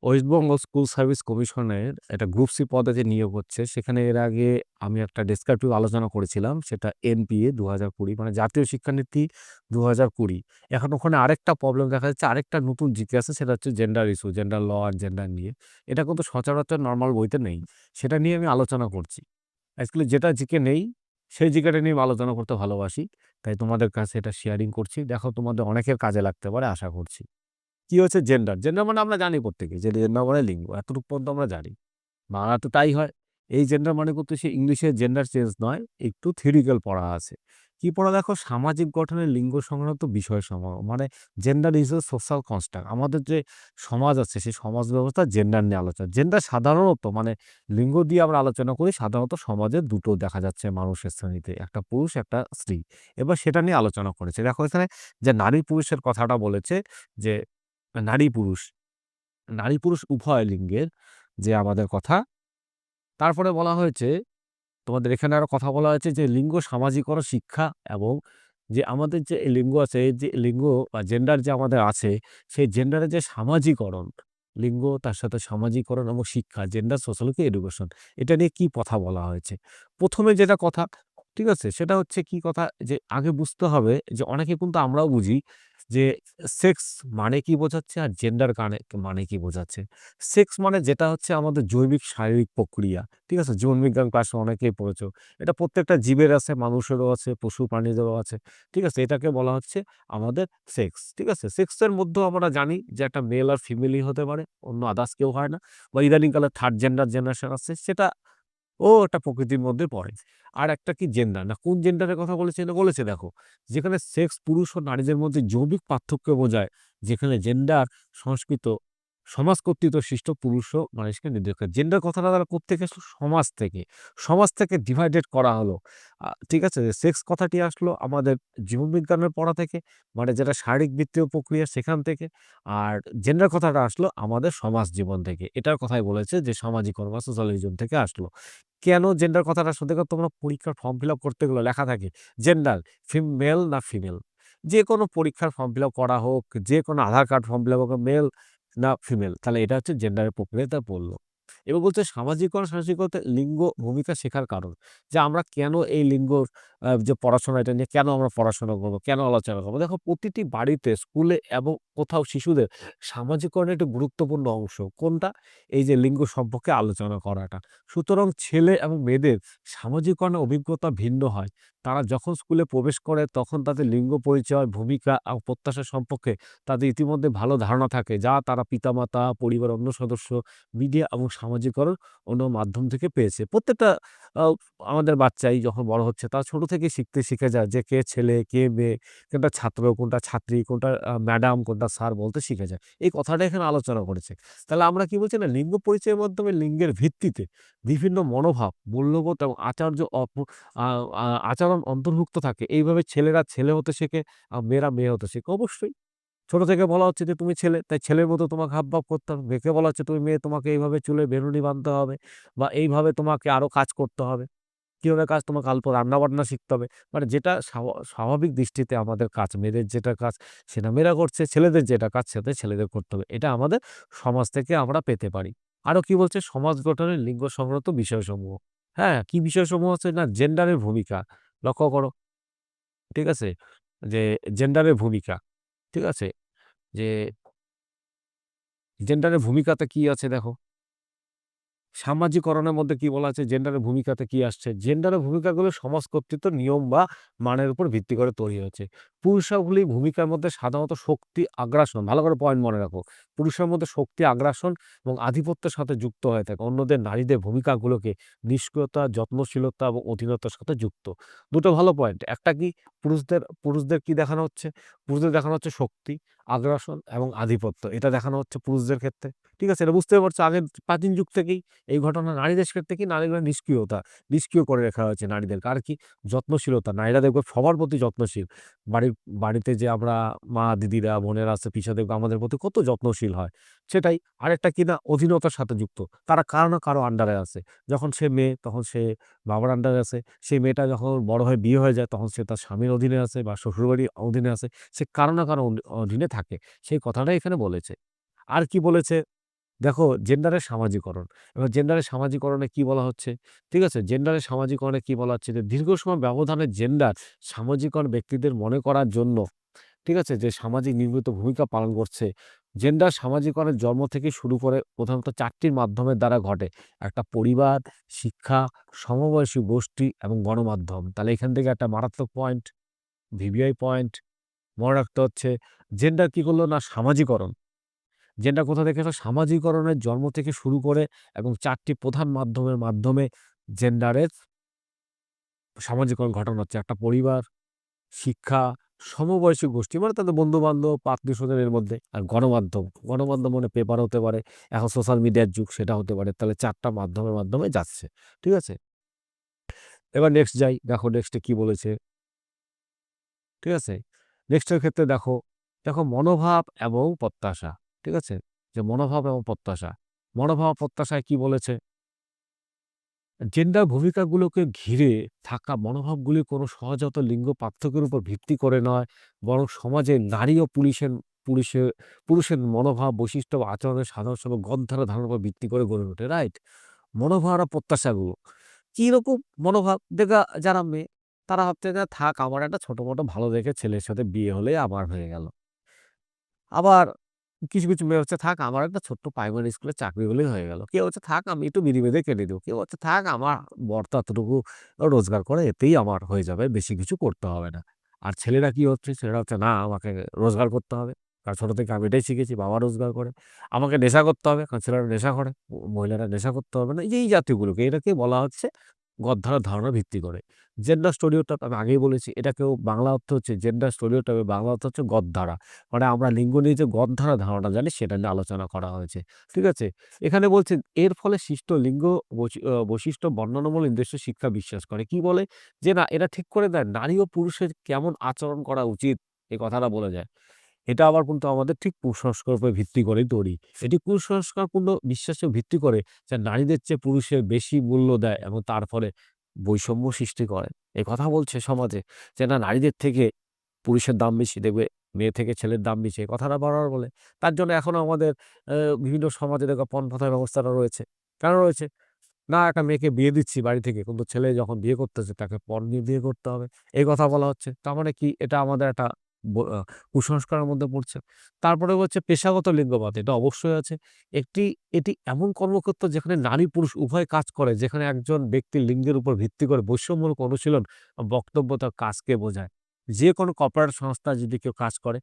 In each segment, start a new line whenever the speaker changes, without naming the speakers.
ওয়েস্টবঙ্গ school service কমিশনের একটা group C পদে যে নিয়োগ হচ্ছে, সেখানে এর আগে আমি একটা ডেসক্রিপটিভ আলোচনা করেছিলাম। সেটা এনপিএ ২০২০ মানে জাতীয় শিক্ষানীতি ২০২০। এখন ওখানে আরেকটা প্রবলেম দেখা যাচ্ছে, আরেকটা নতুন জিকে আছে, সেটা হচ্ছে জেন্ডার ইস্যু, জেন্ডার ল আর জেন্ডার নিয়ে। এটা কিন্তু সচরাচর নরমাল বইতে নেই। সেটা নিয়ে আমি আলোচনা করছি। অ্যাকচুয়ালি যেটা জিকে নেই, সেই জিকেটা নিয়ে আমি আলোচনা করতে ভালোবাসি। তাই তোমাদের কাছে এটা শেয়ারিং করছি। দেখো তোমাদের অনেকের কাজে লাগতে পারে আশা করছি। কি হচ্ছে জেন্ডার? জেন্ডার মানে আমরা জানি প্রত্যেকে যে জেন্ডার মানে লিঙ্গ। এতটুকু পর্যন্ত আমরা জানি। বাংলা তো তাই হয়। এই জেন্ডার মানে কিন্তু সে ইংলিশে জেন্ডার চেঞ্জ নয়, একটু থিওরিক্যাল পড়া আছে। কি পড়া দেখো, সামাজিক গঠনের লিঙ্গ সংক্রান্ত বিষয়সমূহ। মানে gender is a social construct. আমাদের যে সমাজ আছে সেই সমাজ ব্যবস্থা জেন্ডার নিয়ে আলোচনা। জেন্ডার সাধারণত মানে লিঙ্গ দিয়ে আমরা আলোচনা করি, সাধারণত সমাজে দুটো দেখা যাচ্ছে মানুষের শ্রেণীতে। একটা পুরুষ, একটা স্ত্রী। এবার সেটা নিয়ে আলোচনা করেছে। দেখো এখানে যে নারী পুরুষের কথাটা বলেছে যে নারী-পুরুষ, নারী-পুরুষ উভয় লিঙ্গের যে আমাদের কথা। তারপরে বলা হয়েছে, তোমাদের এখানে আরো কথা বলা হয়েছে যে লিঙ্গ সামাজিকরণ শিক্ষা এবং যে আমাদের যে লিঙ্গ আছে, এই যে লিঙ্গ বা জেন্ডার যে আমাদের আছে, সেই জেন্ডারের যে সামাজিকরণ, লিঙ্গ তার সাথে সামাজিকরণ এবং শিক্ষা, জেন্ডার সোশ্যালজি এডুকেশন, এটা নিয়ে কি কথা বলা হয়েছে। ১ম এ যেটা কথা, ঠিক আছে? সেটা হচ্ছে কি কথা, যে আগে বুঝতে হবে যে অনেকে কিন্তু আমরাও বুঝি যে সেক্স মানে কি বোঝাচ্ছে আর জেন্ডার মানে কি বোঝাচ্ছে। সেক্স মানে যেটা হচ্ছে আমাদের জৈবিক শারীরিক প্রক্রিয়া। ঠিক আছে? জীবনবিজ্ঞান ক্লাসে অনেকেই পড়েছো। এটা প্রত্যেকটা জীবের আছে, মানুষেরও আছে, পশু প্রাণীদেরও আছে। ঠিক আছে? এটাকে বলা হচ্ছে আমাদের সেক্স। ঠিক আছে? সেক্সের মধ্যেও আমরা জানি যে একটা মেল আর ফিমেলই হতে পারে। অন্য আদার্স কেউ হয় না। বা ইদানিংকালে থার্ড জেন্ডার জেনারেশন আসছে, সেটা একটা প্রকৃতির মধ্যে পড়ে। আর একটা কি জেন্ডার, না কোন জেন্ডারের কথা বলেছে? এটা বলেছে দেখো, যেখানে সেক্স পুরুষ ও নারীদের মধ্যে জৈবিক পার্থক্য বোঝায়, যেখানে জেন্ডার সংস্কৃত সমাজ কর্তৃক সৃষ্ট পুরুষ ও মানুষকে নির্দেশ করে। জেন্ডার কথাটা তারা কোত্থেকে আসলো? সমাজ থেকে। সমাজ থেকে ডিভাইডেড করা হলো। ঠিক আছে? সেক্স কথাটি আসলো আমাদের জীবনবিজ্ঞানের পড়া থেকে, মানে যেটা শারীরিক বৃত্তীয় প্রক্রিয়া সেখান থেকে। আর জেন্ডার কথাটা আসলো আমাদের সমাজ জীবন থেকে। এটার কথাই বলেছে যে সামাজিকরণ বা সোশ্যালিজম থেকে আসলো। কেন জেন্ডার কথাটা আসলো? দেখো তোমরা পরীক্ষার ফর্ম ফিল আপ করতে গেলে লেখা থাকে জেন্ডার মেল না ফিমেল। যেকোনো পরীক্ষার ফর্ম ফিল আপ করা হোক, যেকোনো আধার কার্ড ফর্ম ফিল আপ হোক, মেল না ফিমেল, তাহলে এটা হচ্ছে জেন্ডারের প্রক্রিয়াতে পড়ল। এবার বলছে সামাজিকরণ সাহসিকতা লিঙ্গ ভূমিকা শেখার কারণ। যে আমরা কেন এই লিঙ্গ যে পড়াশোনা, এটা নিয়ে কেন আমরা পড়াশোনা করবো, কেন আলোচনা করবো? দেখো প্রতিটি বাড়িতে, স্কুলে এবং কোথাও শিশুদের সামাজিকরণের একটি গুরুত্বপূর্ণ অংশ। কোনটা? এই যে লিঙ্গ সম্পর্কে আলোচনা করাটা। সুতরাং ছেলে এবং মেয়েদের সামাজিকরণের অভিজ্ঞতা ভিন্ন হয়। তারা যখন স্কুলে প্রবেশ করে তখন তাদের লিঙ্গ পরিচয়, ভূমিকা এবং প্রত্যাশা সম্পর্কে তাদের ইতিমধ্যে ভালো ধারণা থাকে, যা তারা পিতামাতা, পরিবারের অন্য সদস্য, মিডিয়া এবং সামাজিকরণ অন্য মাধ্যম থেকে পেয়েছে। প্রত্যেকটা আ আমাদের বাচ্চাই যখন বড় হচ্ছে তারা ছোট থেকেই শিখে যায় যে কে ছেলে, কে মেয়ে, কোনটা ছাত্র, কোনটা ছাত্রী, কোনটা ম্যাডাম, কোনটা স্যার বলতে শিখে যায়। এই কথাটা এখানে আলোচনা করেছে। তাহলে আমরা কি বলছি না, লিঙ্গ পরিচয়ের মাধ্যমে লিঙ্গের ভিত্তিতে বিভিন্ন মনোভাব, মূল্যবোধ এবং আ আ আচরণ অন্তর্ভুক্ত থাকে। এইভাবে ছেলেরা ছেলে হতে শেখে, মেয়েরা মেয়ে হতে শেখে। অবশ্যই ছোট থেকে বলা হচ্ছে যে তুমি ছেলে, তাই ছেলের মতো তোমাকে হাবভাব করতে হবে। মেয়েকে বলা হচ্ছে তুমি মেয়ে, তোমাকে এইভাবে চুলে বেনুনি বাঁধতে হবে বা এইভাবে তোমাকে আরো কাজ করতে হবে। কিভাবে কাজ? তোমাকে অল্প রান্না-বান্না শিখতে হবে। মানে যেটা স্বাভাবিক দৃষ্টিতে আমাদের কাজ, মেয়েদের যেটা কাজ সেটা মেয়েরা করছে, ছেলেদের যেটা কাজ সেটা ছেলেদের করতে হবে। এটা আমাদের সমাজ থেকে আমরা পেতে পারি। আরো কি বলছে? সমাজ গঠনের লিঙ্গ সংক্রান্ত বিষয়সমূহ। হ্যাঁ, কি বিষয়সমূহ হচ্ছে না, জেন্ডারের ভূমিকা। লক্ষ্য করো। ঠিক আছে? যে জেন্ডারের ভূমিকা। ঠিক আছে? যে জেন্ডারের ভূমিকাতে কি আছে দেখো। সামাজিকরণের মধ্যে কি বলা আছে? জেন্ডারের ভূমিকাতে কি আসছে? জেন্ডারের ভূমিকাগুলো সমাজ কর্তৃক নিয়ম বা মানের উপর ভিত্তি করে তৈরি হয়েছে। পুরুষাবলী ভূমিকার মধ্যে সাধারণত শক্তি, আগ্রাসন, ভালো করে পয়েন্ট মনে রাখো। পুরুষের মধ্যে শক্তি, আগ্রাসন এবং আধিপত্যের সাথে যুক্ত হয়ে থাকে। অন্যদের নারীদের ভূমিকাগুলোকে নিষ্ক্রিয়তা, যত্নশীলতা এবং অধীনতার সাথে যুক্ত। দুটো ভালো পয়েন্ট। একটা কি? পুরুষদের কি দেখানো হচ্ছে? পুরুষদের দেখানো হচ্ছে শক্তি, আগ্রাসন এবং আধিপত্য। এটা দেখানো হচ্ছে পুরুষদের ক্ষেত্রে। ঠিক আছে? এটা বুঝতে পারছো আগের প্রাচীন যুগ থেকেই এই ঘটনা। নারীদের ক্ষেত্রে কি? নারীদের নিষ্ক্রিয়তা, নিষ্ক্রিয় করে রাখা হয়েছে নারীদেরকে। আর কি? যত্নশীলতা। নারীরা দেখবে সবার প্রতি যত্নশীল। বাড়িতে যে আমরা মা, দিদিরা, বোনেরা আছে পিছনে দেখবে আমাদের প্রতি কত যত্নশীল হয়। সেটাই। আরেকটা কি না? অধীনতার সাথে যুক্ত। তারা কারো না কারো আন্ডারে আছে। যখন সে মেয়ে তখন সে বাবার আন্ডারে আছে। সেই মেয়েটা যখন বড় হয়ে বিয়ে হয়ে যায় তখন সে তার স্বামীর অধীনে আছে বা শ্বশুরবাড়ির অধীনে আছে। সে কারো না কারো অধীনে থাকে। সেই কথাটাই এখানে বলেছে। আর কি বলেছে? দেখো জেন্ডারের সামাজিকরণ। এবার জেন্ডারের সামাজিকরণে কি বলা হচ্ছে? ঠিক আছে? জেন্ডারের সামাজিকরণে কি বলা হচ্ছে? যে দীর্ঘ সময় ব্যবধানে জেন্ডার সামাজিকরণ ব্যক্তিদের মনে করার জন্য, ঠিক আছে? যে সামাজিক নির্মিত ভূমিকা পালন করছে। জেন্ডার সামাজিকরণের জন্ম থেকে শুরু করে প্রধানত ৪ টির মাধ্যমের দ্বারা ঘটে। একটা পরিবার, শিক্ষা, সমবয়সী গোষ্ঠী এবং গণমাধ্যম। তাহলে এখান থেকে একটা মারাত্মক পয়েন্ট, ভিভিআই পয়েন্ট মনে রাখতে হচ্ছে, জেন্ডার কি করলো না সামাজিকরণ। জেন্ডার কোথা থেকে এলো? সামাজিকরণের জন্ম থেকে শুরু করে এবং ৪ টি প্রধান মাধ্যমের মাধ্যমে জেন্ডারের সামাজিকরণ ঘটানো হচ্ছে। একটা পরিবার, শিক্ষা, সমবয়সী গোষ্ঠী মানে তাদের বন্ধু-বান্ধব, আত্মীয়স্বজনের মধ্যে। আর গণমাধ্যম, গণমাধ্যম মানে পেপার হতে পারে, এখন সোশ্যাল মিডিয়ার যুগ সেটা হতে পারে। তাহলে ৪ টা মাধ্যমের মাধ্যমে যাচ্ছে। ঠিক আছে? এবার নেক্সট যাই। দেখো নেক্সটে কি বলেছে। ঠিক আছে? নেক্সটের ক্ষেত্রে দেখো, দেখো মনোভাব এবং প্রত্যাশা। ঠিক আছে? যে মনোভাব এবং প্রত্যাশা। মনোভাব প্রত্যাশায় কি বলেছে? জেন্ডার ভূমিকাগুলোকে ঘিরে থাকা মনোভাবগুলি কোনো সহজাত লিঙ্গ পার্থক্যের উপর ভিত্তি করে নয়, বরং সমাজে নারী ও পুরুষের পুরুষের মনোভাব, বৈশিষ্ট্য বা আচরণের সাধারণ সময় গড় ধারণার উপর ভিত্তি করে গড়ে ওঠে, রাইট? মনোভাব আর প্রত্যাশাগুলো। কিরকম মনোভাব? যারা মেয়ে তারা ভাবছে যে, "থাক আমার একটা ছোট-মোটো ভালো দেখে ছেলের সাথে বিয়ে হলেই আমার হয়ে গেল।" আবার কিছু মেয়ে হচ্ছে, "থাক আমার একটা ছোট্ট প্রাইমারি স্কুলে চাকরি হলেই হয়ে গেল।" কেউ হচ্ছে, "থাক আমি একটু বিধি বেঁধে কেটে দেব।" কেউ হচ্ছে, "থাক আমার বর তো এতটুকু রোজগার করে এতেই আমার হয়ে যাবে। বেশি কিছু করতে হবে না।" আর ছেলেরা কি হচ্ছে? ছেলেরা হচ্ছে, "না আমাকে রোজগার করতে হবে। কারণ ছোট থেকে আমি এটাই শিখেছি। বাবা রোজগার করে। আমাকে নেশা করতে হবে।" কারণ ছেলেরা নেশা করে। মহিলারা নেশা করতে হবে না। এই জাতীয়গুলোকে এটাকে বলা হচ্ছে গড় ধারণা ভিত্তি করে। জেন্ডার স্টেরিওটাইপ আমি আগেই বলেছি। এটাকেও বাংলা অর্থ হচ্ছে জেন্ডার স্টেরিওটাইপের বাংলা অর্থ হচ্ছে গড়ধারা। মানে আমরা লিঙ্গ নিয়ে যে গড়ধারা ধারণা জানি সেটা নিয়ে আলোচনা করা হয়েছে। ঠিক আছে? এখানে বলছে এর ফলে সৃষ্ট লিঙ্গ বৈশিষ্ট্য বর্ণনামূলক নির্দিষ্ট শিক্ষা বিশ্বাস করে। কি বলে? যে না এরা ঠিক করে দেয় নারী ও পুরুষের কেমন আচরণ করা উচিত এই কথাটা বলে যায়। এটা আবার কিন্তু আমাদের ঠিক কুসংস্কারের উপর ভিত্তি করেই তৈরি। এটি কুসংস্কারপূর্ণ বিশ্বাসে ভিত্তি করে যে নারীদের চেয়ে পুরুষের বেশি মূল্য দেয় এবং তার ফলে বৈষম্য সৃষ্টি করে। এ কথা বলছে সমাজে যে না নারীদের থেকে পুরুষের দাম বেশি, দেখবে মেয়ে থেকে ছেলের দাম বেশি। এই কথাটা বারবার বলে। তার জন্য এখনো আমাদের বিভিন্ন সমাজে দেখো পণ প্রথার ব্যবস্থাটা রয়েছে। কেন রয়েছে? না একটা মেয়েকে বিয়ে দিচ্ছি বাড়ি থেকে কিন্তু ছেলে যখন বিয়ে করতেছে তাকে পণ দিয়ে বিয়ে করতে হবে। এই কথা বলা হচ্ছে। তার মানে কি এটা আমাদের একটা ব আ কুসংস্কারের মধ্যে পড়ছে। তারপরে হচ্ছে পেশাগত লিঙ্গবাদ। এটা অবশ্যই আছে। একটি এটি এমন কর্মক্ষেত্র যেখানে নারী পুরুষ উভয় কাজ করে, যেখানে একজন ব্যক্তির লিঙ্গের উপর ভিত্তি করে বৈষম্যমূলক অনুশীলন বক্তব্য তার কাজকে বোঝায়। যেকোনো কর্পোরেট সংস্থায় যদি কেউ কাজ করে,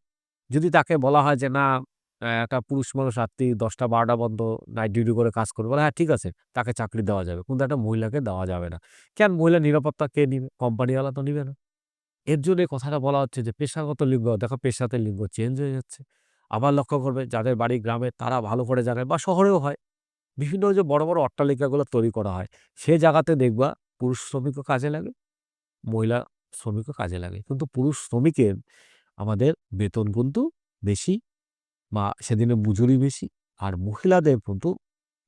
যদি তাকে বলা হয় যে না একটা পুরুষ মানুষ রাত্রি ১০টা-১২টা পর্যন্ত নাইট ডিউটি করে কাজ করবে। বলে, হ্যাঁ, ঠিক আছে। তাকে চাকরি দেওয়া যাবে। কিন্তু একটা মহিলাকে দেওয়া যাবে না। কেন? মহিলার নিরাপত্তা কে নিবে? কোম্পানিওয়ালা তো নিবে না। এর জন্য এই কথাটা বলা হচ্ছে যে পেশাগত লিঙ্গ, দেখো পেশাতে লিঙ্গ চেঞ্জ হয়ে যাচ্ছে। আবার লক্ষ্য করবে যাদের বাড়ি গ্রামে তারা ভালো করে জানে বা শহরেও হয়। বিভিন্ন যে বড় অট্টালিকাগুলো তৈরি করা হয়, সে জায়গাতে দেখবা পুরুষ শ্রমিকও কাজে লাগে, মহিলা শ্রমিকও কাজে লাগে। কিন্তু পুরুষ শ্রমিকের আমাদের বেতন কিন্তু বেশি বা সেদিনের মজুরি বেশি। আর মহিলাদের কিন্তু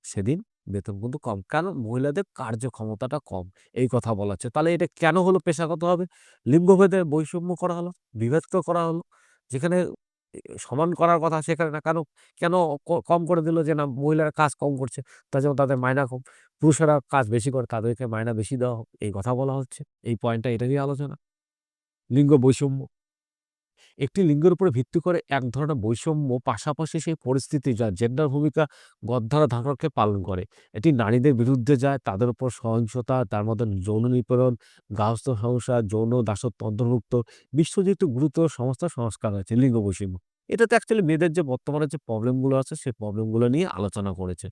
সেদিন বেতন কিন্তু কম। কারণ মহিলাদের কার্যক্ষমতাটা কম। এই কথা বলা হচ্ছে। তাহলে এটা কেন হলো পেশাগতভাবে? লিঙ্গভেদে বৈষম্য করা হলো, বিভেদ তো করা হলো। যেখানে সমান করার কথা সেখানে না কেন কম করে দিল যে না মহিলারা কাজ কম করছে। তার জন্য তাদের মাইনা কম। পুরুষেরা কাজ বেশি করে তাদেরকে মাইনা বেশি দেওয়া হোক। এই কথা বলা হচ্ছে। এই পয়েন্টটা এটা নিয়ে আলোচনা। লিঙ্গ বৈষম্য। একটি লিঙ্গের উপরে ভিত্তি করে এক ধরনের বৈষম্য পাশাপাশি সেই পরিস্থিতি যা জেন্ডার ভূমিকা গড়ধারা ধারণকে পালন করে। এটি নারীদের বিরুদ্ধে যায়, তাদের উপর সহিংসতা, তার মধ্যে যৌন নিপীড়ন, গার্হস্থ্য সমস্যা, যৌন দাসত্ব অন্তর্ভুক্ত বিশ্বজুড়ে গুরুতর সমস্যা সংস্কার হয়েছে লিঙ্গ বৈষম্য। এটাতে অ্যাকচুয়ালি মেয়েদের যে বর্তমানে যে প্রবলেমগুলো আছে সেই প্রবলেমগুলো নিয়ে আলোচনা করেছে।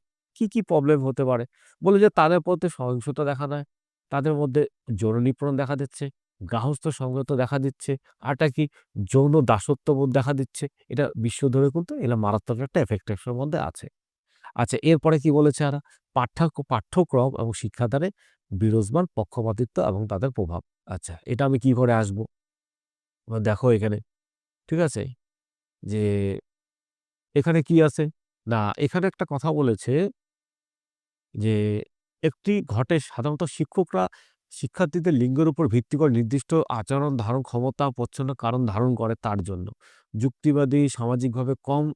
কি প্রবলেম হতে পারে? বলে যে তাদের মধ্যে সহিংসতা দেখা দেয়, তাদের মধ্যে যৌন নিপীড়ন দেখা দিচ্ছে, গার্হস্থ্য সংযত দেখা দিচ্ছে। আরেকটা কি যৌন দাসত্ববোধ দেখা দিচ্ছে। এটা বিশ্ব ধরে কিন্তু এগুলা মারাত্মক একটা এফেক্ট এর মধ্যে আছে। আচ্ছা এরপরে কি বলেছে এরা? পাঠ্যক্রম এবং শিক্ষাদানে বিরাজমান পক্ষপাতিত্ব এবং তাদের প্রভাব। আচ্ছা এটা আমি কি করে আসবো? দেখো এখানে, ঠিক আছে? যে এখানে কি আছে? না এখানে একটা কথা বলেছে যে একটি ঘটে সাধারণত শিক্ষকরা শিক্ষার্থীদের লিঙ্গের উপর ভিত্তি করে নির্দিষ্ট আচরণ ধারণ ক্ষমতা প্রচ্ছন্ন কারণ ধারণ করে তার জন্য। যুক্তিবাদী, সামাজিকভাবে কম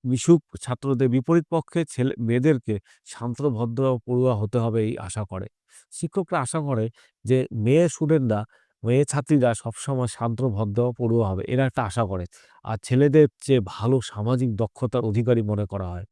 মিশুক ছাত্রদের বিপরীত পক্ষে মেয়েদেরকে শান্ত, ভদ্র, পড়ুয়া হতে হবে এই আশা করে। শিক্ষকরা আশা করে যে মেয়ে স্টুডেন্টরা, মেয়ে ছাত্রীরা সবসময় শান্ত, ভদ্র, পড়ুয়া হবে। এরা একটা আশা করে। আর ছেলেদের চেয়ে ভালো সামাজিক দক্ষতার অধিকারী মনে করা হয়।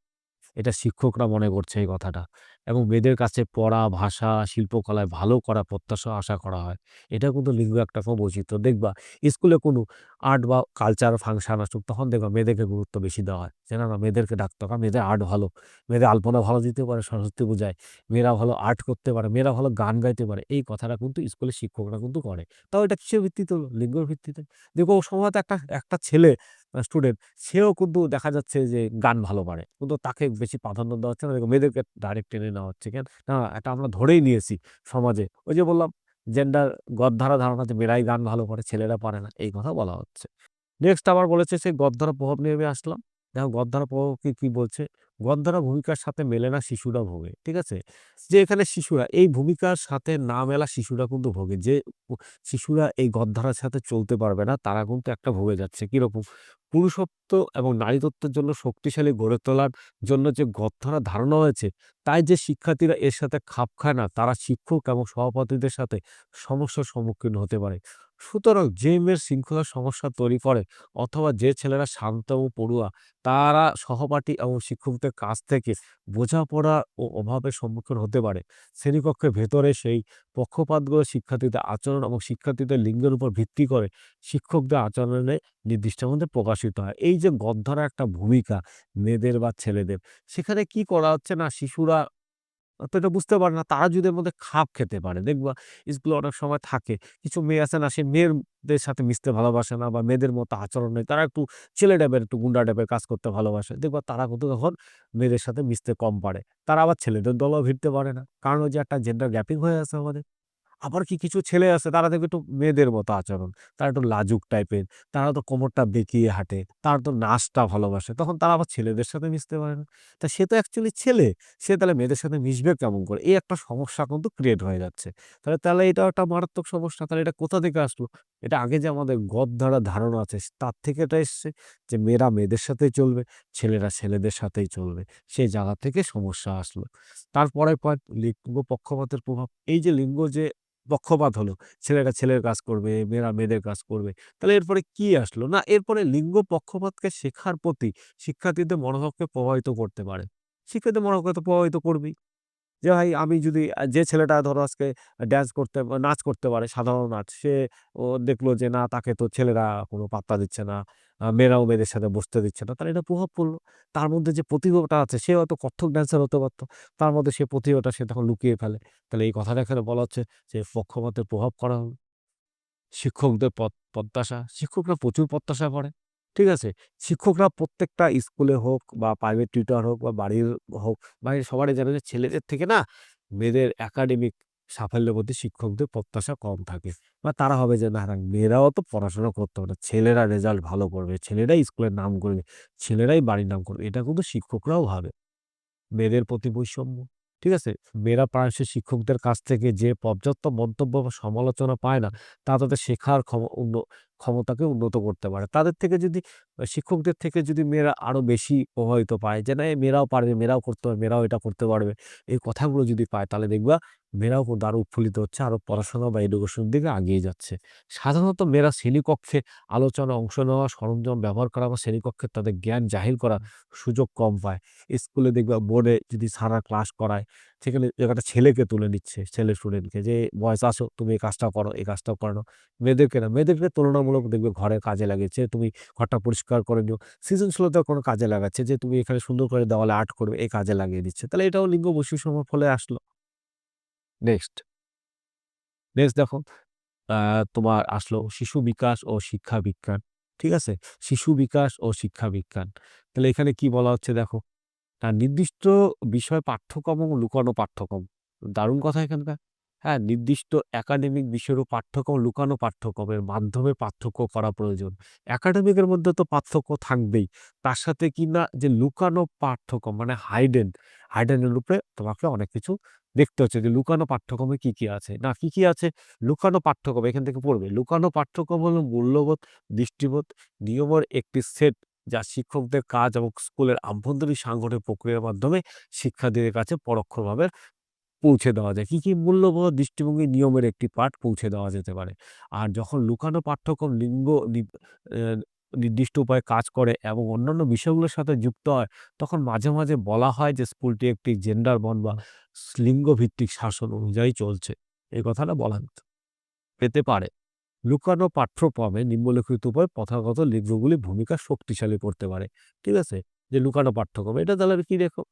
এটা শিক্ষকরা মনে করছে এই কথাটা। এবং মেয়েদের কাছে পড়া, ভাষা, শিল্পকলায় ভালো করা প্রত্যাশা আশা করা হয়। এটা কিন্তু লিঙ্গ একটা বৈচিত্র্য। দেখবা স্কুলে কোনো আর্ট বা কালচার ফাংশন আসুক, তখন দেখবা মেয়েদেরকে গুরুত্ব বেশি দেওয়া হয়। যে না, না, মেয়েদেরকে ডাকতে হবে। কারণ মেয়েদের আর্ট ভালো। মেয়েদের আলপনা ভালো দিতে পারে সরস্বতী পূজায়। মেয়েরা ভালো আর্ট করতে পারে। মেয়েরা ভালো গান গাইতে পারে। এই কথাটা কিন্তু স্কুলের শিক্ষকরা কিন্তু করে। তাও এটা কিসের ভিত্তিতে হলো? লিঙ্গের ভিত্তিতে। দেখো ও সময় তো একটা ছেলে স্টুডেন্ট, সেও কিন্তু দেখা যাচ্ছে যে গান ভালো পারে। কিন্তু তাকে বেশি প্রাধান্য দেওয়া হচ্ছে না। দেখো মেয়েদেরকে ডাইরেক্ট টেনে নেওয়া হচ্ছে। কেন? না, এটা আমরা ধরেই নিয়েছি সমাজে। ওই যে বললাম জেন্ডার গড় ধারণা যে মেয়েরাই গান ভালো পারে, ছেলেরা পারে না। এই কথা বলা হচ্ছে। নেক্সট আবার বলেছে সে গদ্দারা প্রভাব নিয়ে আমি আসলাম। দেখো গদ্দারা প্রভাব কি বলছে? গদ্দারা ভূমিকার সাথে মেলে না, শিশুরা ভোগে। ঠিক আছে? যে এখানে শিশুরা এই ভূমিকার সাথে না মেলা শিশুরা কিন্তু ভোগে। যে উ শিশুরা এই গদ্দারার সাথে চলতে পারবে না, তারা কিন্তু একটা ভোগে যাচ্ছে। কিরকম? পুরুষত্ব এবং নারীতত্ত্বের জন্য শক্তিশালী গড়ে তোলার জন্য যে গদ্দারা ধারণা হয়েছে, তাই যে শিক্ষার্থীরা এর সাথে খাপ খায় না, তারা শিক্ষক এবং সহপাঠীদের সাথে সমস্যার সম্মুখীন হতে পারে। সুতরাং যে মেয়ের শৃঙ্খলার সমস্যা তৈরি করে অথবা যে ছেলেরা শান্ত ও পড়ুয়া, তারা সহপাঠী এবং শিক্ষকদের কাছ থেকে বোঝাপড়া ও অভাবের সম্মুখীন হতে পারে। শ্রেণীকক্ষের ভেতরে সেই পক্ষপাতগুলো শিক্ষার্থীদের আচরণ এবং শিক্ষার্থীদের লিঙ্গের উপর ভিত্তি করে শিক্ষকদের আচরণে নির্দিষ্টর মধ্যে প্রকাশিত হয়। এই যে গদ্দারা একটা ভূমিকা মেয়েদের বা ছেলেদের, সেখানে কি করা হচ্ছে না, শিশুরা তো এটা বুঝতে পারে না। তারা যদি এর মধ্যে খাপ খেতে পারে, দেখবা স্কুলে অনেক সময় থাকে কিছু মেয়ে আছে না, সে মেয়েদের সাথে মিশতে ভালোবাসে না বা মেয়েদের মতো আচরণ নেই। তারা একটু ছেলে টাইপের, একটু গুন্ডা টাইপের কাজ করতে ভালোবাসে। দেখবা তারা কিন্তু তখন মেয়েদের সাথে মিশতে কম পারে। তারা আবার ছেলেদের দলেও ভিড়তে পারে না। কারণ ওই যে একটা জেন্ডার গ্যাপিং হয়ে আছে আমাদের। আবার কিছু ছেলে আছে, তারা দেখবে একটু মেয়েদের মতো আচরণ। তারা একটু লাজুক টাইপের। তারা তো কোমরটা বেঁকিয়ে হাঁটে। তারা তো নাচটা ভালোবাসে। তখন তারা আবার ছেলেদের সাথে মিশতে পারে না। তা সে তো অ্যাকচুয়ালি ছেলে। সে তাহলে মেয়েদের সাথে মিশবে কেমন করে? এই একটা সমস্যা কিন্তু ক্রিয়েট হয়ে যাচ্ছে। তাহলে এটাও একটা মারাত্মক সমস্যা। তাহলে এটা কোথা থেকে আসলো? এটা আগে যে আমাদের ধারণা আছে, তার থেকে এটা এসছে যে মেয়েরা মেয়েদের সাথেই চলবে, ছেলেরা ছেলেদের সাথেই চলবে। সেই জায়গা থেকে সমস্যা আসলো। তারপরের পয়েন্ট, লিঙ্গ পক্ষপাতের প্রভাব। এই যে লিঙ্গ যে পক্ষপাত হলো। ছেলেরা ছেলের কাজ করবে, মেয়েরা মেয়েদের কাজ করবে। তাহলে এরপরে কি আসলো? না, এরপরে লিঙ্গ পক্ষপাতকে শেখার প্রতি শিক্ষার্থীদের মনোভাবকে প্রভাবিত করতে পারে। শিক্ষার্থীদের মনোভাবকে তো প্রভাবিত করবেই। যে ভাই আমি যদি যে ছেলেটা ধরো আজকে ড্যান্স করতে বা নাচ করতে পারে, সাধারণ নাচ, সে দেখলো যে না, তাকে তো ছেলেরা কোনো পাত্তা দিচ্ছে না। মেয়েরাও মেয়েদের সাথে বসতে দিচ্ছে না। তাহলে এটা প্রভাব পড়লো। তার মধ্যে যে প্রতিভাটা আছে, সে হয়তো কত্থক ড্যান্সার হতে পারত। তার মধ্যে সে প্রতিভাটা সে তখন লুকিয়ে ফেলে। তাহলে এই কথাটা এখানে বলা হচ্ছে যে পক্ষপাতের প্রভাব করা হলো। শিক্ষকদের প্রত্যাশা, শিক্ষকরা প্রচুর প্রত্যাশা করে। ঠিক আছে? শিক্ষকরা প্রত্যেকটা স্কুলে হোক বা প্রাইভেট টিউটর হোক বা বাড়ির হোক, বাড়ির সবারই জানে যে ছেলেদের থেকে না মেয়েদের একাডেমিক সাফল্যের প্রতি শিক্ষকদের প্রত্যাশা কম থাকে। বা তারা হবে যে না, না, মেয়েরাও তো পড়াশোনা করতে হবে না। ছেলেরা রেজাল্ট ভালো করবে, ছেলেরাই স্কুলের নাম করবে, ছেলেরাই বাড়ির নাম করবে। এটা কিন্তু শিক্ষকরাও ভাবে। মেয়েদের প্রতি বৈষম্য। ঠিক আছে? মেয়েরা প্রায়শই শিক্ষকদের কাছ থেকে যে পর্যাপ্ত মন্তব্য বা সমালোচনা পায় না, তা তাদের শেখার ক্ষমতাকে উন্নত করতে পারে। তাদের থেকে যদি শিক্ষকদের থেকে যদি মেয়েরা আরো বেশি প্রভাবিত পায় যে না, মেয়েরাও পারবে, মেয়েরাও করতে পারবে, মেয়েরাও এটা করতে পারবে। এই কথাগুলো যদি পায়, তাহলে দেখবা মেয়েরাও কিন্তু আরো উৎফুল্লিত হচ্ছে, আরো পড়াশোনা বা এডুকেশন দিকে আগিয়ে যাচ্ছে। সাধারণত মেয়েরা শ্রেণীকক্ষে আলোচনায় অংশ নেওয়া, সরঞ্জাম ব্যবহার করা বা শ্রেণীকক্ষে তাদের জ্ঞান জাহির করার সুযোগ কম পায়। স্কুলে দেখবা বোর্ডে যদি স্যাররা ক্লাস করায়, সেখানে একটা ছেলেকে তুলে নিচ্ছে, ছেলে স্টুডেন্টকে যে, "বয়েজ আসো, তুমি এই কাজটা করো, এই কাজটাও করে নাও।" মেয়েদেরকে না, মেয়েদেরকে তুলনামূলক দেখবে ঘরে কাজে লাগিয়েছে, "তুমি ঘরটা পরিষ্কার করে নিও।" সৃজনশীলতার কোনো কাজে লাগাচ্ছে যে, "তুমি এখানে সুন্দর করে দেওয়ালে আর্ট করবে।" এই কাজে লাগিয়ে দিচ্ছে। তাহলে এটাও লিঙ্গ বৈষম্যের ফলে আসলো। নেক্সট, নেক্সট দেখো, আ তোমার আসলো শিশু বিকাশ ও শিক্ষা বিজ্ঞান। ঠিক আছে? শিশু বিকাশ ও শিক্ষা বিজ্ঞান। তাহলে এখানে কি বলা হচ্ছে দেখো, নির্দিষ্ট বিষয় পাঠ্যক্রম ও লুকানো পাঠ্যক্রম। দারুণ কথা এখানকার। হ্যাঁ, নির্দিষ্ট একাডেমিক বিষয়েরও পাঠ্যক্রম, লুকানো পাঠ্যক্রমের মাধ্যমে পার্থক্য করা প্রয়োজন। একাডেমিকের মধ্যে তো পার্থক্য থাকবেই। তার সাথে কিনা যে লুকানো পাঠ্যক্রম মানে হাইডেন এর উপরে তোমাকে অনেক কিছু দেখতে হচ্ছে যে লুকানো পাঠ্যক্রমে কি আছে? না, কি আছে? লুকানো পাঠ্যক্রম এখান থেকে পড়বে। লুকানো পাঠ্যক্রম হলো মূল্যবোধ, দৃষ্টিবোধ, নিয়মের একটি সেট যা শিক্ষকদের কাজ এবং স্কুলের আভ্যন্তরীণ সাংগঠনিক প্রক্রিয়ার মাধ্যমে শিক্ষার্থীদের কাছে পরোক্ষভাবে পৌঁছে দেওয়া যায়। কি, কি মূল্যবোধ, দৃষ্টিভঙ্গি, নিয়মের একটি পাঠ পৌঁছে দেওয়া যেতে পারে। আর যখন লুকানো পাঠ্যক্রম লিঙ্গ অ্যা নির্দিষ্ট উপায়ে কাজ করে এবং অন্যান্য বিষয়গুলোর সাথে যুক্ত হয়, তখন মাঝে, মাঝে বলা হয় যে স্কুলটি একটি জেন্ডার বন্ড বা লিঙ্গভিত্তিক শাসন অনুযায়ী চলছে। এই কথাটা বলা যেতে পারে। লুকানো পাঠ্যক্রমে নিম্নলিখিত উপায়ে প্রথাগত লিঙ্গগুলির ভূমিকা শক্তিশালী করতে পারে। ঠিক আছে? যে লুকানো পাঠ্যক্রম এটা তাহলে কি দেখো?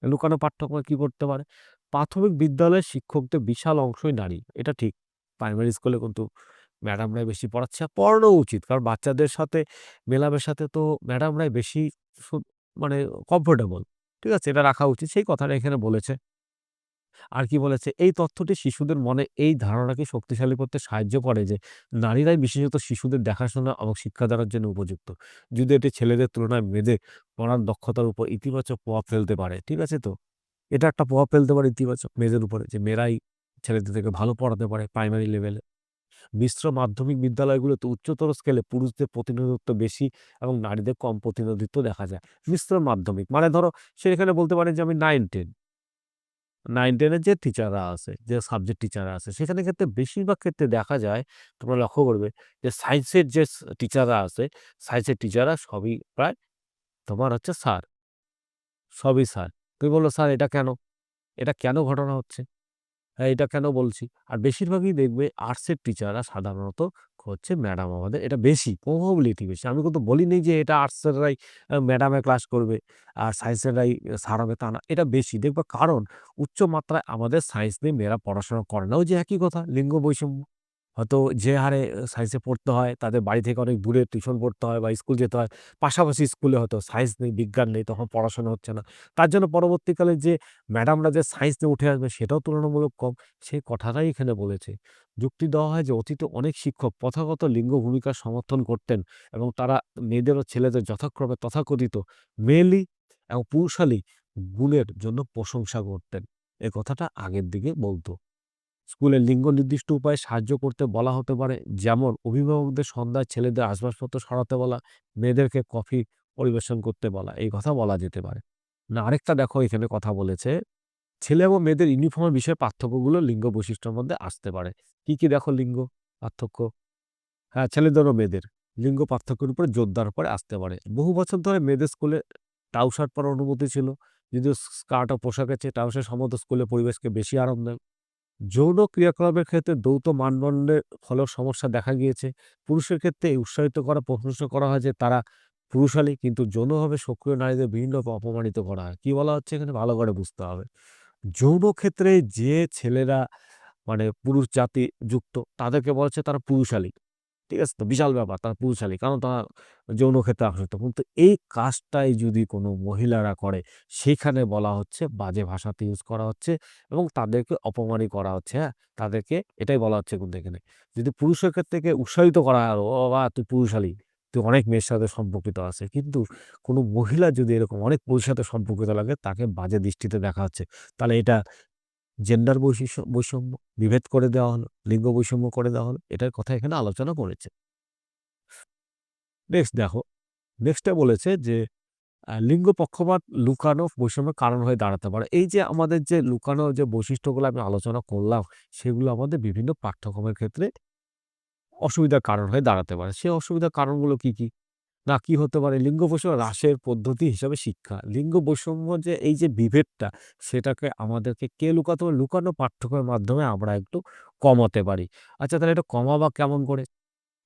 লুকানো পাঠ্যক্রমে কি করতে পারে? প্রাথমিক বিদ্যালয়ের শিক্ষকদের বিশাল অংশই নারী। এটা ঠিক। প্রাইমারি স্কুলে কিন্তু ম্যাডামরাই বেশি পড়াচ্ছে। আর পড়ানোও উচিত। কারণ বাচ্চাদের সাথে মেলামেশাতে তো ম্যাডামরাই বেশি সু মানে কমফোর্টেবল। ঠিক আছে? এটা রাখা উচিত। সেই কথাটা এখানে বলেছে। আর কি বলেছে? এই তথ্যটি শিশুদের মনে এই ধারণাকে শক্তিশালী করতে সাহায্য করে যে, নারীরাই বিশেষত শিশুদের দেখাশোনা এবং শিক্ষা দেওয়ার জন্য উপযুক্ত। যদি এটি ছেলেদের তুলনায় মেয়েদের পড়ার দক্ষতার উপর ইতিবাচক প্রভাব ফেলতে পারে। ঠিক আছে তো? এটা একটা প্রভাব ফেলতে পারে ইতিবাচক মেয়েদের উপরে যে, মেয়েরাই ছেলেদের থেকে ভালো পড়াতে পারে প্রাইমারি লেভেলে। মিশ্র মাধ্যমিক বিদ্যালয়গুলোতে উচ্চতর স্কেলে পুরুষদের প্রতিনিধিত্ব বেশি এবং নারীদের কম প্রতিনিধিত্ব দেখা যায়। মিশ্র মাধ্যমিক মানে ধরো সে এখানে বলতে পারে যে, আমি 9-10 9-10 এর যে টিচাররা আছে, যে সাবজেক্ট টিচাররা আছে, সেখানে ক্ষেত্রে বেশিরভাগ ক্ষেত্রে দেখা যায়, তোমরা লক্ষ্য করবে যে সায়েন্সের যে টিচাররা আছে, সায়েন্সের টিচাররা সবই প্রায় তোমার হচ্ছে স্যার, সবই স্যার। তুমি বলল, "স্যার এটা কেন? এটা কেন ঘটনা হচ্ছে?" হ্যাঁ, এটা কেন বলছি? আর বেশিরভাগই দেখবে আর্টসের টিচাররা সাধারণত হচ্ছে ম্যাডাম আমাদের। এটা বেশি, প্রবাবিলিটি বেশি। আমি কিন্তু বলিনি যে এটা আর্টসেররাই ম্যাডামে ক্লাস করবে আর সায়েন্সেররাই স্যার হবে তা না। এটা বেশি। দেখবা কারণ উচ্চ মাত্রায় আমাদের সায়েন্স নিয়ে মেয়েরা পড়াশোনা করে না। ওই যে একই কথা লিঙ্গ বৈষম্য। হয়তো যে হারে সায়েন্সে পড়তে হয়, তাদের বাড়ি থেকে অনেক দূরে টিউশন পড়তে হয় বা স্কুল যেতে হয়। পাশাপাশি স্কুলে হয়তো সায়েন্স নেই, বিজ্ঞান নেই, তখন পড়াশোনা হচ্ছে না। তার জন্য পরবর্তীকালে যে ম্যাডামরা যে সায়েন্স নিয়ে উঠে আসবে সেটাও তুলনামূলক কম। সেই কথাটাই এখানে বলেছে। যুক্তি দেওয়া হয় যে অতীতে অনেক শিক্ষক প্রথাগত লিঙ্গ ভূমিকার সমর্থন করতেন এবং তারা মেয়েদের ও ছেলেদের যথাক্রমে তথাকথিত মেয়েলি এবং পুরুষালি গুণের জন্য প্রশংসা করতেন। এ কথাটা আগের দিকে বলত। স্কুলের লিঙ্গ নির্দিষ্ট উপায়ে সাহায্য করতে বলা হতে পারে। যেমন অভিভাবকদের সন্ধ্যায় ছেলেদের আসবাবপত্র সরাতে বলা, মেয়েদেরকে কফি পরিবেশন করতে বলা। এই কথা বলা যেতে পারে। না আরেকটা দেখো এখানে কথা বলেছে, ছেলে এবং মেয়েদের ইউনিফর্মের বিষয়ে পার্থক্যগুলো লিঙ্গ বৈশিষ্ট্যের মধ্যে আসতে পারে। কি, কি দেখো লিঙ্গ পার্থক্য? হ্যাঁ, ছেলেদের ও মেয়েদের লিঙ্গ পার্থক্যের উপরে জোর দেওয়ার পরে আসতে পারে। বহু বছর ধরে মেয়েদের স্কুলে ট্রাউসার পরার অনুমতি ছিল। যদিও স্কার্ট ও পোশাকের চেয়ে ট্রাউসার সম্ভবত স্কুলের পরিবেশকে বেশি আরামদায়ক। যৌন ক্রিয়াকলাপের ক্ষেত্রে যৌথ মানদণ্ডের ফলেও সমস্যা দেখা গিয়েছে। পুরুষের ক্ষেত্রে উৎসাহিত করা, প্রশংসা করা হয় যে তারা পুরুষালী, কিন্তু যৌনভাবে সক্রিয় নারীদের বিভিন্নভাবে অপমানিত করা হয়। কি বলা হচ্ছে এখানে ভালো করে বুঝতে হবে। যৌন ক্ষেত্রে যে ছেলেরা মানে পুরুষ জাতি যুক্ত তাদেরকে বলা হচ্ছে তারা পুরুষালী। ঠিক আছে? তো বিশাল ব্যাপার তারা পুরুষালী। কারণ তারা যৌন ক্ষেত্রে আসক্ত। কিন্তু এই কাজটাই যদি কোনো মহিলারা করে, সেখানে বলা হচ্ছে বাজে ভাষাতে ইউজ করা হচ্ছে এবং তাদেরকে অপমানই করা হচ্ছে, হ্যাঁ? তাদেরকে এটাই বলা হচ্ছে কিন্তু এখানে। যদি পুরুষের ক্ষেত্রে উৎসাহিত করা হয়, "ও বাবা! তুই পুরুষালী। তুই অনেক মেয়ের সাথে সম্পর্কিত আছে।" কিন্তু কোনো মহিলা যদি এরকম অনেক পুরুষের সাথে সম্পর্কিত লাগে, তাকে বাজে দৃষ্টিতে দেখা হচ্ছে। তাহলে এটা জেন্ডার বৈষম্য বিভেদ করে দেওয়া হলো, লিঙ্গ বৈষম্য করে দেওয়া হলো। এটার কথা এখানে আলোচনা করেছে। নেক্সট দেখো, নেক্সটে বলেছে যে লিঙ্গ পক্ষপাত লুকানো বৈষম্যের কারণ হয়ে দাঁড়াতে পারে। এই যে আমাদের যে লুকানো যে বৈশিষ্ট্যগুলো আমি আলোচনা করলাম, সেগুলো আমাদের বিভিন্ন পাঠ্যক্রমের ক্ষেত্রে অসুবিধার কারণ হয়ে দাঁড়াতে পারে। সেই অসুবিধার কারণগুলো কি, কি? না কি হতে পারে? লিঙ্গ বৈষম্য হ্রাসের পদ্ধতি হিসাবে শিক্ষা। লিঙ্গ বৈষম্য যে এই যে বিভেদটা, সেটাকে আমাদেরকে কে লুকাতে পারে? লুকানো পাঠ্যক্রমের মাধ্যমে আমরা একটু কমাতে পারি। আচ্ছা তাহলে এটা কমাবা কেমন করে?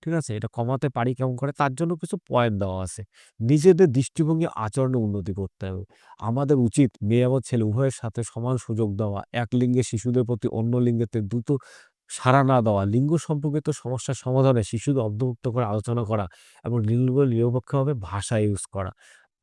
ঠিক আছে? এটা কমাতে পারি কেমন করে? তার জন্য কিছু পয়েন্ট দেওয়া আছে। নিজেদের দৃষ্টিভঙ্গি, আচরণে উন্নতি করতে হবে। আমাদের উচিত মেয়ে এবং ছেলে উভয়ের সাথে সমান সুযোগ দেওয়া। এক লিঙ্গের শিশুদের প্রতি অন্য লিঙ্গের থেকে দ্রুত সাড়া না দেওয়া। লিঙ্গ সম্পর্কিত সমস্যার সমাধানে শিশুদের অন্তর্ভুক্ত করে আলোচনা করা এবং নিরপেক্ষভাবে ভাষা ইউজ করা।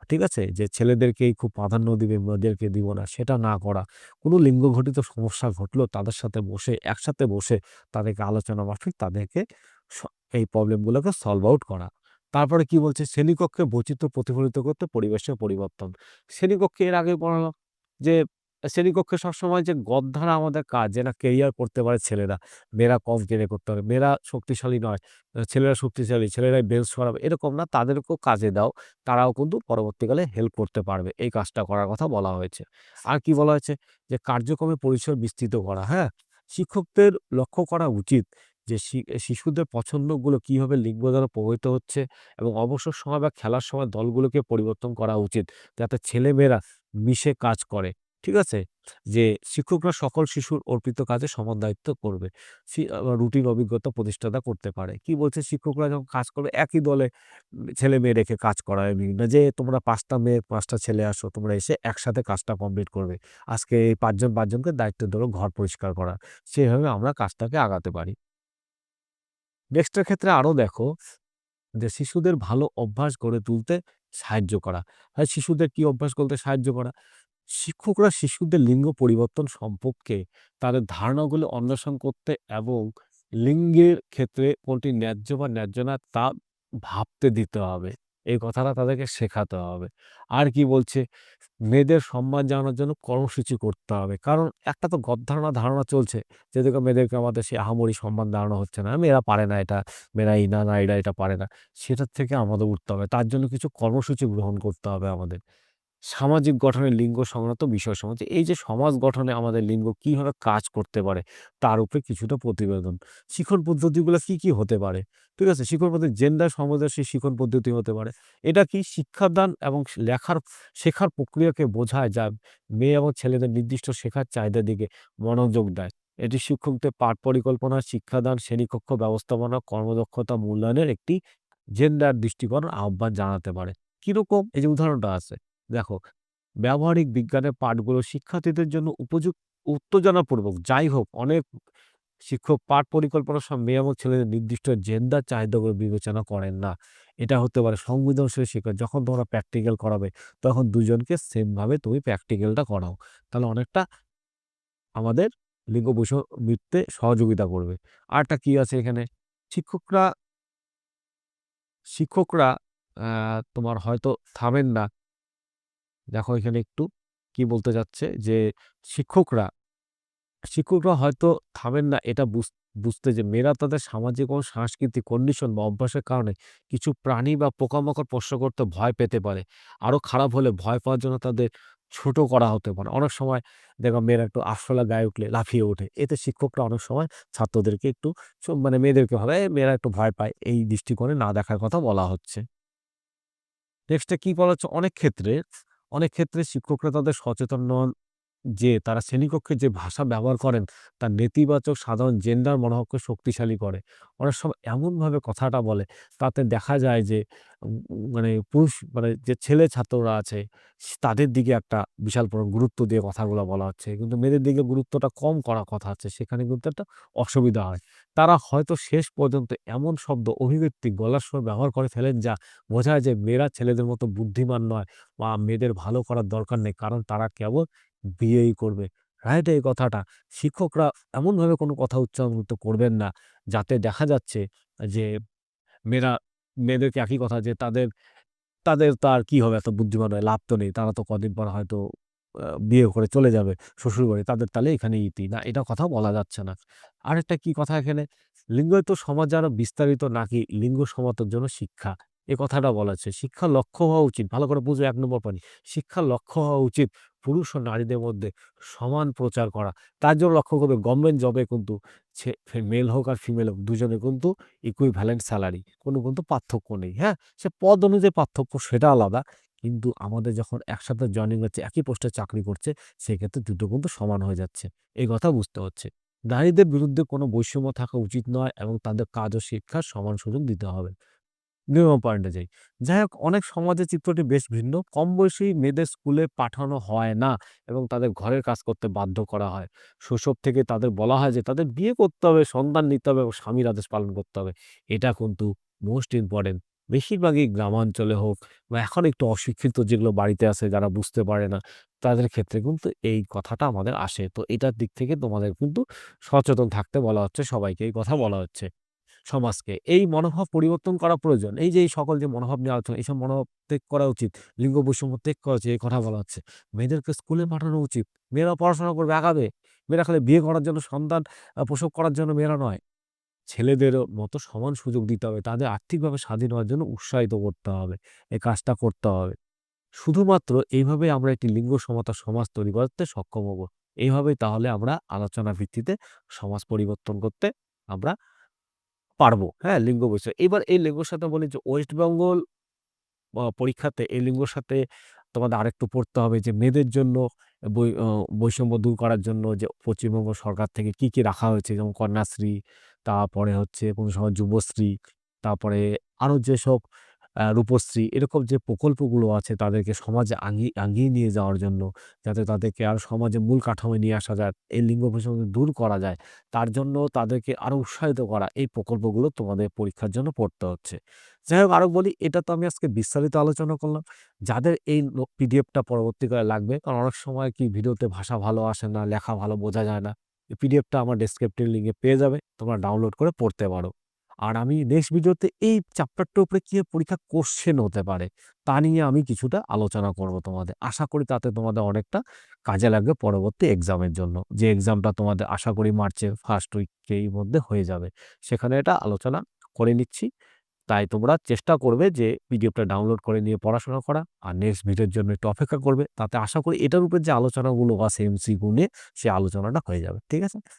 ঠিক আছে? যে ছেলেদেরকেই খুব প্রাধান্য দিবে, মেয়েদেরকে দিব না, সেটা না করা। কোনো লিঙ্গঘটিত সমস্যা ঘটলেও তাদের সাথে বসে, একসাথে বসে তাদেরকে আলোচনা মাফিক তাদেরকে স এই প্রবলেমগুলোকে সলভ আউট করা। তারপরে কি বলছে? শ্রেণীকক্ষে বৈচিত্র্য প্রতিফলিত করতে পরিবেশের পরিবর্তন। শ্রেণীকক্ষে এর আগে পড়ালাম যে শ্রেণীকক্ষে সবসময় যে গড় আমাদের কাজ যে না কেরিয়ার করতে পারে ছেলেরা, মেয়েরা কম কেরিয়ার করতে পারে। মেয়েরা শক্তিশালী নয়, ছেলেরা শক্তিশালী, ছেলেরাই বেঞ্চ সরাবে এরকম না, তাদেরকেও কাজে দাও। তারাও কিন্তু পরবর্তীকালে হেল্প করতে পারবে। এই কাজটা করার কথা বলা হয়েছে। আর কি বলা হয়েছে? যে কার্যক্রমের পরিসর বিস্তৃত করা, হ্যাঁ? শিক্ষকদের লক্ষ্য করা উচিত যে শিশুদের পছন্দগুলো কিভাবে লিঙ্গ দ্বারা প্রভাবিত হচ্ছে এবং অবসর সময় বা খেলার সময় দলগুলোকে পরিবর্তন করা উচিত। যাতে ছেলেমেয়েরা মিশে কাজ করে। ঠিক আছে? যে শিক্ষকরা সকল শিশুর অর্পিত কাজে সমান দায়িত্ব করবে। রুটিন অভিজ্ঞতা প্রতিষ্ঠাতা করতে পারে। কি বলছে? শিক্ষকরা যখন কাজ করবে একই দলে ছেলে-মেয়ে রেখে কাজ করায় বিভিন্ন যে তোমরা ৫ টা মেয়ে ৫ টা ছেলে আসো, তোমরা এসে একসাথে কাজটা কমপ্লিট করবে। আজকে এই ৫ জন ৫ জনকে দায়িত্ব দিল ঘর পরিষ্কার করার। সেভাবে আমরা কাজটাকে আগাতে পারি। নেক্সট এর ক্ষেত্রে আরো দেখো যে শিশুদের ভালো অভ্যাস গড়ে তুলতে সাহায্য করা। আর শিশুদের কি অভ্যাস গড়তে সাহায্য করা? শিক্ষকরা শিশুদের লিঙ্গ পরিবর্তন সম্পর্কে তাদের ধারণাগুলো অন্বেষণ করতে এবং লিঙ্গের ক্ষেত্রে কোনটি ন্যায্য বা ন্যায্য না তা ভাবতে দিতে হবে। এই কথাটা তাদেরকে শেখাতে হবে। আর কি বলছে? মেয়েদের সম্মান জানানোর জন্য কর্মসূচি করতে হবে। কারণ একটা তো ধারণা চলছে যে দেখো মেয়েদেরকে আমাদের সেই আহামরি সম্মান জানানো হচ্ছে না। মেয়েরা পারে না এটা, মেয়েরা এই না, এরা এটা পারে না। সেটার থেকে আমাদের উঠতে হবে। তার জন্য কিছু কর্মসূচি গ্রহণ করতে হবে আমাদের। সামাজিক গঠনে লিঙ্গ সংক্রান্ত বিষয় সমাজ এই যে সমাজ গঠনে আমাদের লিঙ্গ কিভাবে কাজ করতে পারে তার উপরে কিছুটা প্রতিবেদন। শিক্ষণ পদ্ধতিগুলো কি হতে পারে? ঠিক আছে? শিক্ষণ পদ্ধতি জেন্ডার সংবেদনশীল শিক্ষণ পদ্ধতি হতে পারে। এটা কি শিক্ষাদান এবং শেখার প্রক্রিয়াকে বোঝায় যা মেয়ে এবং ছেলেদের নির্দিষ্ট শেখার চাহিদার দিকে মনোযোগ দেয়। এটি শিক্ষকদের পাঠ পরিকল্পনা, শিক্ষাদান, শ্রেণীকক্ষ ব্যবস্থাপনা, কর্মদক্ষতা মূল্যায়নের একটি জেন্ডার দৃষ্টিকোণ আহ্বান জানাতে পারে। কিরকম? এই যে উদাহরণটা আছে। দেখো, ব্যবহারিক বিজ্ঞানের পাঠগুলো শিক্ষার্থীদের জন্য উত্তেজনাপূর্বক। যাই হোক, অনেক শিক্ষক পাঠ পরিকল্পনার সময় মেয়ে এবং ছেলেদের নির্দিষ্ট জেন্ডার চাহিদাগুলো বিবেচনা করেন না। এটা হতে পারে সংবেদনশীল শিক্ষা। যখন তোমরা প্র্যাকটিক্যাল করাবে, তখন দুজনকে সেম ভাবে তুমি প্র্যাকটিক্যালটা করাও। তাহলে অনেকটা আমাদের লিঙ্গ বৈষম্য মিটতে সহযোগিতা করবে। আরেকটা কি আছে এখানে? শিক্ষকরা শিক্ষকরা আ তোমার হয়তো থামেন না। দেখো এখানে একটু কি বলতে চাচ্ছে যে শিক্ষকরা শিক্ষকরা হয়তো থামেন না এটা বুঝতে যে মেয়েরা তাদের সামাজিক ও সাংস্কৃতিক কন্ডিশন বা অভ্যাসের কারণে কিছু প্রাণী বা পোকামাকড় স্পর্শ করতে ভয় পেতে পারে। আরো খারাপ হলে ভয় পাওয়ার জন্য তাদের ছোট করা হতে পারে। অনেক সময় দেখো মেয়েরা একটু আরশোলা গায়ে উঠলে লাফিয়ে ওঠে। এতে শিক্ষকরা অনেক সময় ছাত্রদেরকে একটু মানে মেয়েদেরকে ভাবে মেয়েরা একটু ভয় পায়। এই দৃষ্টিকোণে না দেখার কথা বলা হচ্ছে। নেক্সট এ কি বলা হচ্ছে? অনেক ক্ষেত্রে শিক্ষকরা তাদের সচেতন নন যে তারা শ্রেণীকক্ষে যে ভাষা ব্যবহার করেন তার নেতিবাচক সাধারণ জেন্ডার মনোভাবকে শক্তিশালী করে। অনেক সময় এমনভাবে কথাটা বলে তাতে দেখা যায় যে মানে পুরুষ মানে যে ছেলে ছাত্ররা আছে তাদের দিকে একটা বিশাল বড় গুরুত্ব দিয়ে কথাগুলা বলা হচ্ছে। কিন্তু মেয়েদের দিকে গুরুত্বটা কম করা কথা হচ্ছে। সেখানে কিন্তু একটা অসুবিধা হয়। তারা হয়তো শেষ পর্যন্ত এমন শব্দ অভিব্যক্তি গলার স্বর ব্যবহার করে ফেলেন যা বোঝায় যে মেয়েরা ছেলেদের মতো বুদ্ধিমান নয় বা মেয়েদের ভালো করার দরকার নেই। কারণ তারা কেবল বিয়েই করবে। রাইট এই কথাটা? শিক্ষকরা এমনভাবে কোনো কথা উচ্চারণ কিন্তু করবেন না, যাতে দেখা যাচ্ছে যে মেয়েরা মেয়েদেরকে একই কথা যে তাদের তাদের তো আর কি হবে এত বুদ্ধিমান হয়ে লাভ তো নেই। তারা তো কদিন পর হয়তো বিয়ে করে চলে যাবে শ্বশুরবাড়ি। তাদের তাহলে এখানেই ইতি। না এটা কথা বলা যাচ্ছে না। আরেকটা কি কথা এখানে? লিঙ্গায়িত সমাজ যেন বিস্তারিত নাকি লিঙ্গ সমতার জন্য শিক্ষা। এ কথাটা বলা হচ্ছে। শিক্ষার লক্ষ্য হওয়া উচিত। ভালো করে বুঝো ১ নম্বর পয়েন্ট। শিক্ষার লক্ষ্য হওয়া উচিত পুরুষ ও নারীদের মধ্যে সমান প্রচার করা। তার জন্য লক্ষ্য করবে গভর্নমেন্ট জবে কিন্তু মেল হোক আর ফিমেল হোক দুজনে কিন্তু ইকুইভ্যালেন্ট সেলারি। কোনো কিন্তু পার্থক্য নেই। হ্যাঁ? সে পদ অনুযায়ী পার্থক্য সেটা আলাদা। কিন্তু আমাদের যখন একসাথে জয়েনিং হচ্ছে, একই পোস্টে চাকরি করছে, সেক্ষেত্রে দুটো কিন্তু সমান হয়ে যাচ্ছে। এই কথা বুঝতে হচ্ছে। নারীদের বিরুদ্ধে কোনো বৈষম্য থাকা উচিত নয় এবং তাদের কাজ ও শিক্ষার সমান সুযোগ দিতে হবে। ২ নম্বর পয়েন্টে যাই। যাই হোক অনেক সমাজে চিত্রটি বেশ ভিন্ন। কম বয়সী মেয়েদের স্কুলে পাঠানো হয় না এবং তাদের ঘরের কাজ করতে বাধ্য করা হয়। শৈশব থেকে তাদের বলা হয় যে তাদের বিয়ে করতে হবে, সন্তান নিতে হবে এবং স্বামীর আদেশ পালন করতে হবে। এটা কিন্তু মোস্ট ইম্পোর্টেন্ট। বেশিরভাগই গ্রামাঞ্চলে হোক বা এখন একটু অশিক্ষিত যেগুলো বাড়িতে আছে যারা বুঝতে পারে না, তাদের ক্ষেত্রে কিন্তু এই কথাটা আমাদের আসে। তো এটার দিক থেকে তোমাদের কিন্তু সচেতন থাকতে বলা হচ্ছে সবাইকে। এই কথা বলা হচ্ছে। সমাজকে। এই মনোভাব পরিবর্তন করা প্রয়োজন। এই যে এই সকল যে মনোভাব নিয়ে আলোচনা, এইসব মনোভাব ত্যাগ করা উচিত। লিঙ্গ বৈষম্য ত্যাগ করা উচিত, এই কথা বলা হচ্ছে। মেয়েদেরকে স্কুলে পাঠানো উচিত। মেয়েরা পড়াশোনা করবে, আগাবে। মেয়েরা খালি বিয়ে করার জন্য, সন্তান প্রসব করার জন্য মেয়েরা নয়। ছেলেদেরও মতো সমান সুযোগ দিতে হবে। তাদের আর্থিকভাবে স্বাধীন হওয়ার জন্য উৎসাহিত করতে হবে। এই কাজটা করতে হবে। শুধুমাত্র এইভাবে আমরা একটি লিঙ্গ সমতা সমাজ তৈরি করতে সক্ষম হব। এইভাবেই তাহলে আমরা আলোচনার ভিত্তিতে সমাজ পরিবর্তন করতে আমরা পারবো। হ্যাঁ? লিঙ্গ বৈষম্য। এবার এই লিঙ্গর সাথে বলি যে ওয়েস্ট বেঙ্গল পরীক্ষাতে এই লিঙ্গর সাথে তোমাদের আরেকটু পড়তে হবে যে মেয়েদের জন্য বৈষম্য দূর করার জন্য যে পশ্চিমবঙ্গ সরকার থেকে কি রাখা হয়েছে, যেমন কন্যাশ্রী, তারপরে হচ্ছে কোনো সময় যুবশ্রী, তারপরে আরো যেসব রূপশ্রী, এরকম যে প্রকল্পগুলো আছে তাদেরকে সমাজে আগিয়ে নিয়ে যাওয়ার জন্য, যাতে তাদেরকে আরো সমাজের মূল কাঠামোয় নিয়ে আসা যায়, এই লিঙ্গ বৈষম্য দূর করা যায়, তার জন্য তাদেরকে আরো উৎসাহিত করা, এই প্রকল্পগুলো তোমাদের পরীক্ষার জন্য পড়তে হচ্ছে। যাই হোক, আরো বলি, এটা তো আমি আজকে বিস্তারিত আলোচনা করলাম। যাদের এই পিডিএফটা পরবর্তীকালে লাগবে, কারণ অনেক সময় কি ভিডিওতে ভাষা ভালো আসে না, লেখা ভালো বোঝা যায় না। এই পিডিএফটা আমার ডেসক্রিপটিভ লিঙ্কে পেয়ে যাবে। তোমরা ডাউনলোড করে পড়তে পারো। আর আমি নেক্সট ভিডিওতে এই চ্যাপ্টারটার উপরে কিভাবে পরীক্ষা কোশ্চেন হতে পারে, তা নিয়ে আমি কিছুটা আলোচনা করব তোমাদের। আশা করি তাতে তোমাদের অনেকটা কাজে লাগবে পরবর্তী এক্সামের জন্য। যে এক্সামটা তোমাদের আশা করি মার্চের ফার্স্ট উইকের মধ্যে হয়ে যাবে। সেখানে এটা আলোচনা করে নিচ্ছি। তাই তোমরা চেষ্টা করবে যে পিডিএফটা ডাউনলোড করে নিয়ে পড়াশোনা করা, আর নেক্সট ভিডিওর জন্য একটু অপেক্ষা করবে। তাতে আশা করি এটার উপর যে আলোচনাগুলো আছে এমসিকিউ নিয়ে, সে আলোচনাটা হয়ে যাবে। ঠিক আছে?